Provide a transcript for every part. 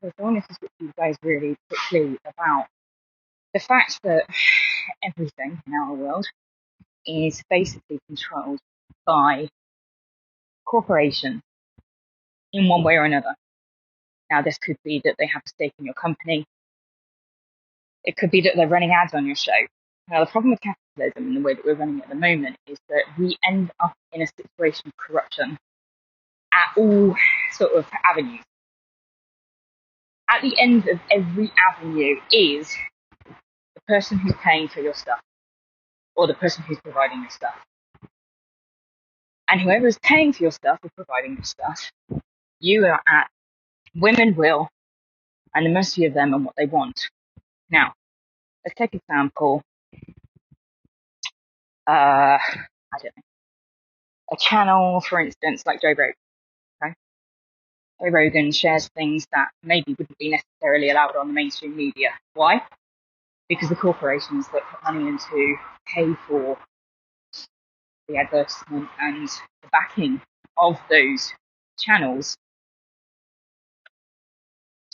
because I wanted to talk to you guys really quickly about the fact that everything in our world is basically controlled by corporations in one way or another. Now, this could be that they have a stake in your company. It could be that they're running ads on your show. Now, the problem with capitalism and the way that we're running it at the moment is that we end up in a situation of corruption at all sort of avenues. At the end of every avenue is the person who's paying for your stuff or the person who's providing your stuff. And whoever is paying for your stuff or providing your stuff, you are at whim and will and the mercy of them and what they want. Now, let's take an example. I don't know. A channel, for instance, like Joe Rogan. Okay? Joe Rogan shares things that maybe wouldn't be necessarily allowed on the mainstream media. Why? Because the corporations that put money into pay for the advertisement and the backing of those channels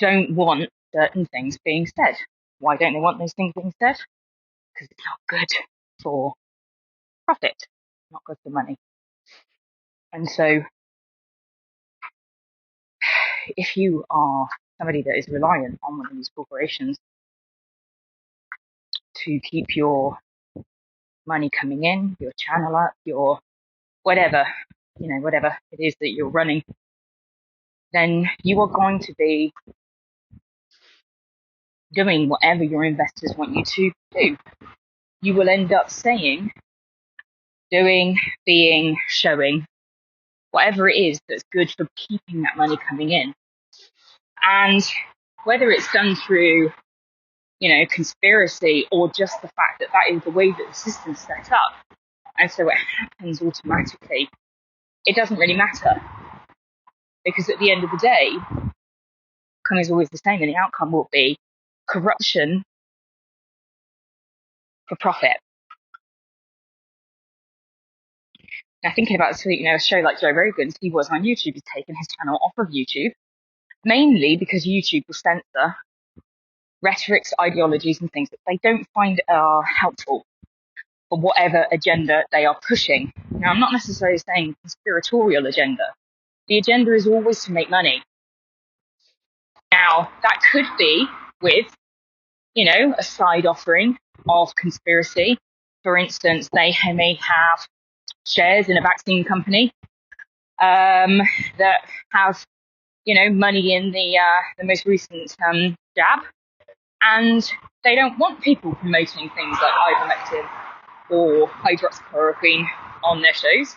don't want certain things being said. Why don't they want those things being said? Because it's not good for profit, not good for money. And so if you are somebody that is reliant on one of these corporations to keep your money coming in, your channel up, your whatever, whatever it is that you're running, then you are going to be doing whatever your investors want you to do. You will end up saying, doing, being, showing, whatever it is that's good for keeping that money coming in. And whether it's done through, conspiracy or just the fact that that is the way that the system's set up, and so it happens automatically, it doesn't really matter. Because at the end of the day, the outcome is always the same, and the outcome will be corruption for profit. Now, thinking about a show like Joe Rogan's, he was on YouTube. He's taken his channel off of YouTube, mainly because YouTube will censor rhetorics, ideologies, and things that they don't find are helpful for whatever agenda they are pushing. Now, I'm not necessarily saying conspiratorial agenda. The agenda is always to make money. Now, that could be with, a side offering of conspiracy. For instance, they may have shares in a vaccine company that have, money in the most recent jab, and they don't want people promoting things like ivermectin or hydroxychloroquine on their shows,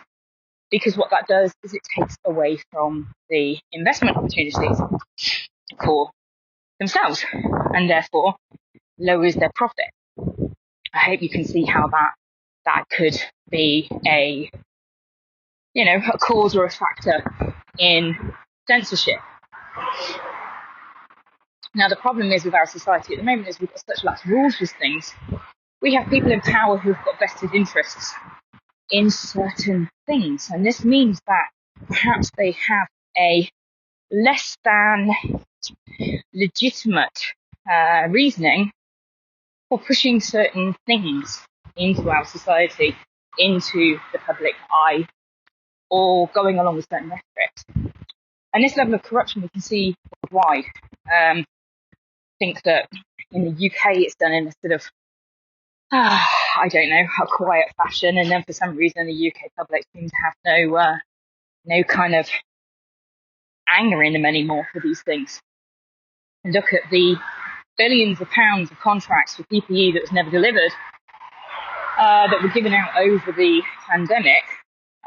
because what that does is it takes away from the investment opportunities for themselves and therefore lowers their profit. I hope you can see how that could be a cause or a factor in censorship. Now, the problem is with our society at the moment is we've got such lax rules with things. We have people in power who've got vested interests in certain things. And this means that perhaps they have a less than legitimate reasoning for pushing certain things into our society, into the public eye, or going along with certain rhetoric. And this level of corruption we can see worldwide. I think that in the UK it's done in a sort of, I don't know, a quiet fashion, and then for some reason the UK public seems to have no kind of anger in them anymore for these things. And look at the billions of pounds of contracts for PPE that was never delivered, that were given out over the pandemic,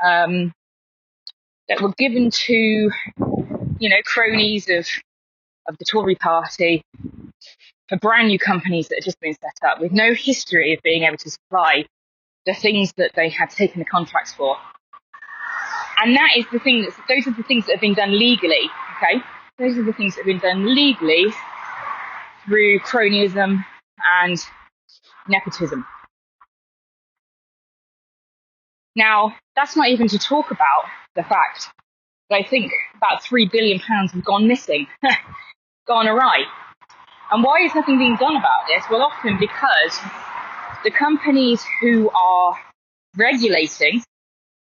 that were given to, cronies of the Tory party, for brand new companies that had just been set up with no history of being able to supply the things that they had taken the contracts for. And that is those are the things that have been done legally, okay? Those are the things that have been done legally through cronyism and nepotism. Now, that's not even to talk about the fact that I think about £3 billion have gone missing gone awry. And why is nothing being done about this? Well, often because the companies who are regulating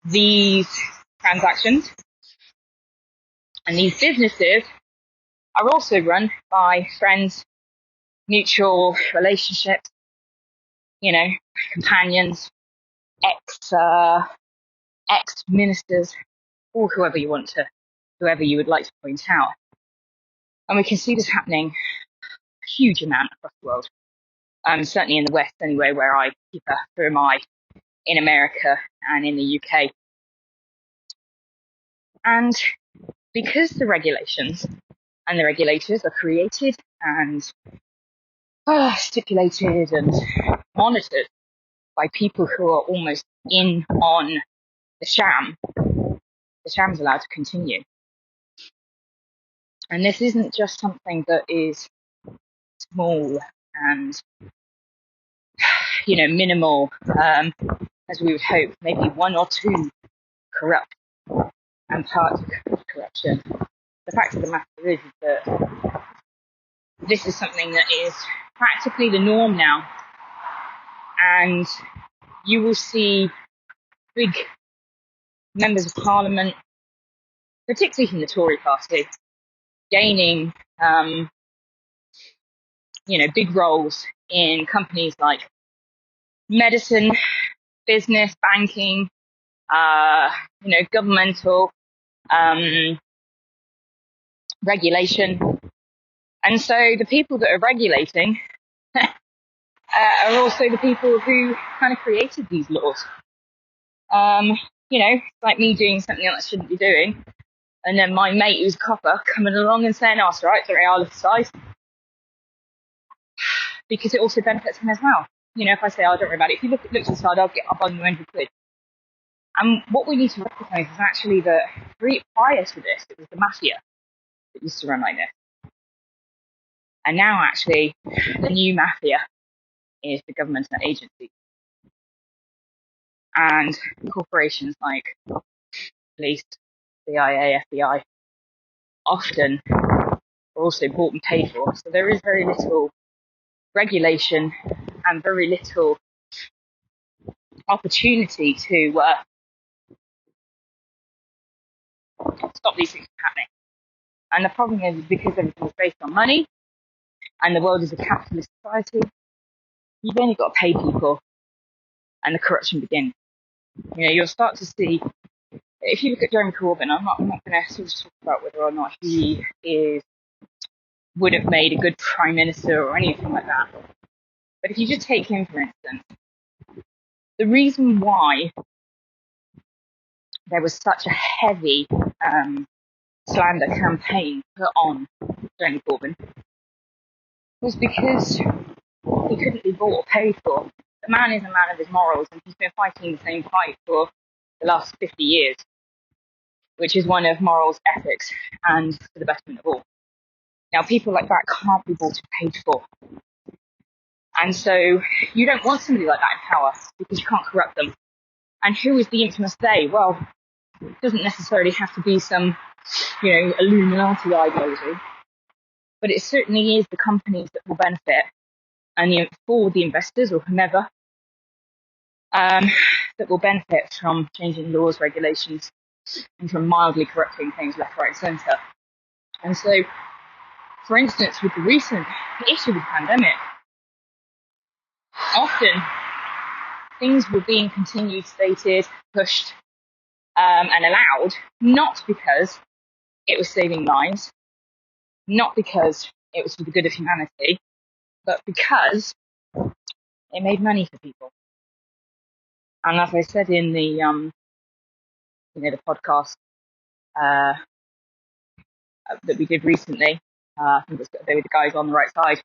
these transactions and these businesses are also run by friends, mutual relationships, companions, ex-ministers, or whoever you would like to point out. And we can see this happening a huge amount across the world. Certainly in the West anyway, where I keep a firm eye, in America and in the UK. And because the regulations and the regulators are created and stipulated and monitored by people who are almost in on the sham's allowed to continue. And this isn't just something that is small and, minimal, as we would hope, maybe one or two corrupt and parts of corruption. The fact of the matter is that this is something that is practically the norm now. And you will see big members of parliament, particularly from the Tory party, gaining, big roles in companies like medicine, business, banking, governmental, regulation. And so the people that are regulating are also the people who kind of created these laws. It's like me doing something that I shouldn't be doing, and then my mate who's a copper coming along and saying, "Oh, it's all right, don't worry, I'll lift the size," because it also benefits him as well. If I say, "Oh, don't worry about it," if you look to the side, I'll buy you 100 quid. And what we need to recognise is actually that prior to this, it was the mafia that used to run like this. And now, actually, the new mafia is the governmental agency. And corporations like police, CIA, FBI, often are also bought and paid for. So there is very little regulation and very little opportunity to stop these things from happening. And the problem is because everything is based on money and the world is a capitalist society, you've only got to pay people and the corruption begins. You'll start to see, if you look at Jeremy Corbyn, I'm not going to sort of talk about whether or not he would have made a good prime minister or anything like that. But if you just take him, for instance, the reason why there was such a heavy slander campaign put on Jeremy Corbyn was because he couldn't be bought or paid for. The man is a man of his morals, and he's been fighting the same fight for the last 50 years, which is one of morals, ethics, and for the betterment of all. Now, people like that can't be bought and paid for. And so you don't want somebody like that in power because you can't corrupt them. And who is the infamous they? Well, it doesn't necessarily have to be some, Illuminati ideology, but it certainly is the companies that will benefit, and for the investors or whomever, that will benefit from changing laws, regulations, and from mildly corrupting things left, right, and centre. And so, for instance, with the recent issue with the pandemic, often things were being continued, stated, pushed, and allowed, not because it was saving lives, not because it was for the good of humanity, but because it made money for people. And as I said in the the podcast that we did recently, I think they were the guys on the right side.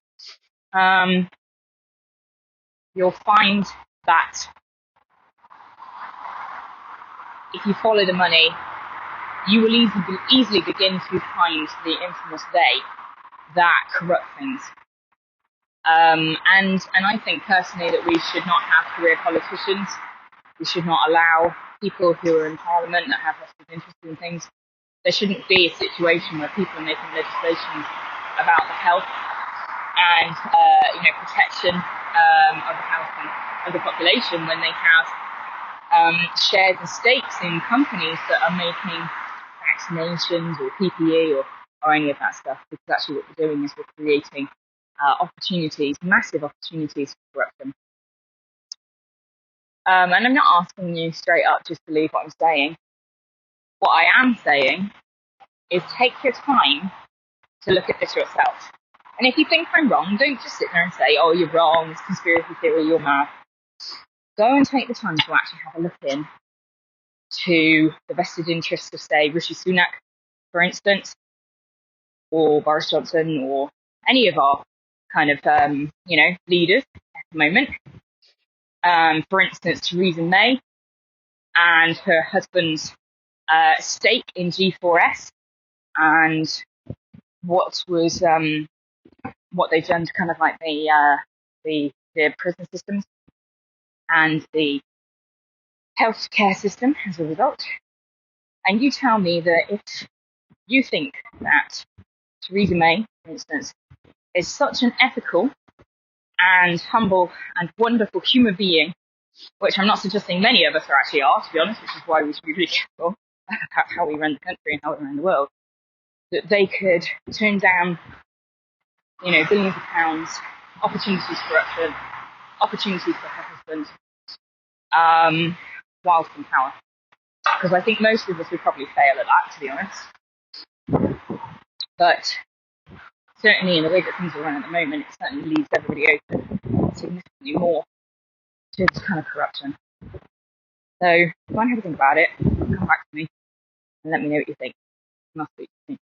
You'll find that if you follow the money, you will easily begin to find the infamous they that corrupt things. And I think personally that we should not have career politicians. We should not allow people who are in Parliament that have vested interest in things. There shouldn't be a situation where people are making legislation about the health and protection of the health and of the population when they have shares and stakes in companies that are making vaccinations or PPE or any of that stuff, because actually what we're doing is we're creating opportunities, massive opportunities for corruption. And I'm not asking you straight up just to believe what I'm saying. What I am saying is take your time to look at this yourself. And if you think I'm wrong, don't just sit there and say, oh, you're wrong, it's conspiracy theory, you're mad. Go and take the time to actually have a look in to the vested interests of, say, Rishi Sunak, for instance, or Boris Johnson, or any of our kind of, leaders at the moment. For instance, Theresa May and her husband's stake in G4S and what they've done to kind of like the prison systems and the healthcare system as a result. And you tell me that if you think that Theresa May, for instance, is such an ethical and humble and wonderful human being, which I'm not suggesting many of us actually are, to be honest, which is why we should be really careful about how we run the country and how we run the world, that they could turn down, billions of pounds, opportunities for corruption, opportunities for her husband, whilst in power. Because I think most of us would probably fail at that, to be honest. But certainly in the way that things are run at the moment, it certainly leaves everybody open significantly more to this kind of corruption. So go and have a think about it, come back to me, and let me know what you think. And I'll speak to you soon.